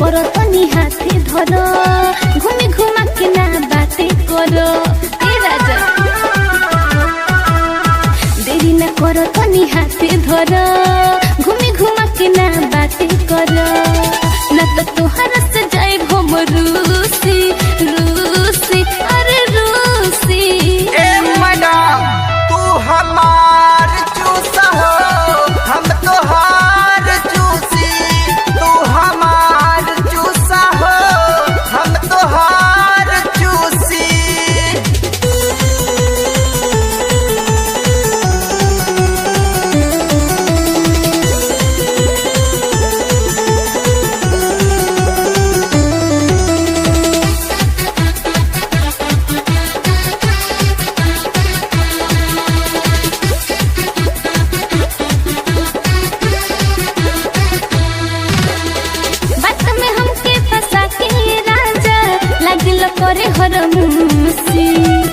करो तनी हाथे धरो घूमी घुमा के ना बातें करो ए राजा देरी ना करो तनी हाथे धरो घूमी घुमा के ना बातें करो ना तो तोहरा से जाए हम रूसी रूसी अरे रूसी ए मैडम तू हमार चूसा हो हम तोहार चूसी तू हमार चूसा हो हम तोहार चूसी करे हरमुसी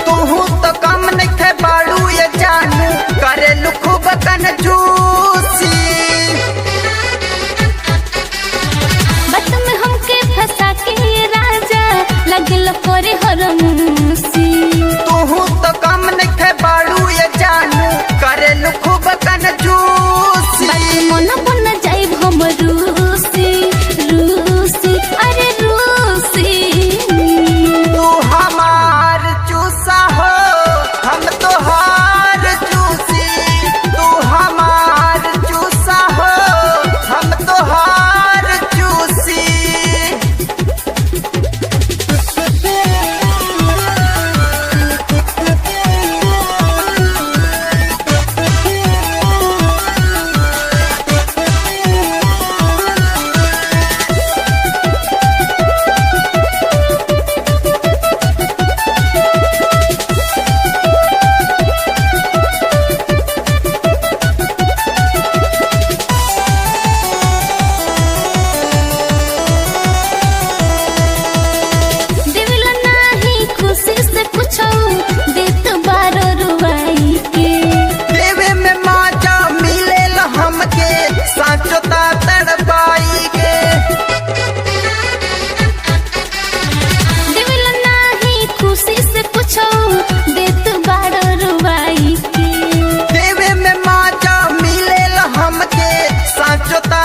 तू तो कम नहीं थे बाड़ू ये जानू करे खूब कंजूसी बात में हमके फंसा के राजा लगल करे हरमुसी तू तो कम नहीं थे बाड़ू ये जानू करे खूब कंजूसी बात मन बन जाए हम रूसी रूसी अरे रूसी तू हमार चूसा हो हम तोहार चूसी तू हमार चूसा हो हम तोहार चूसी देवला नाही खुशी से पूछो देत बारो रुवाई के देवे में माजा मिलेल हमके साचोता तड़पाई के देवला नाही खुशी से पूछो देत बारो रुवाई के देवे में माजा मिलेल हमके साचोता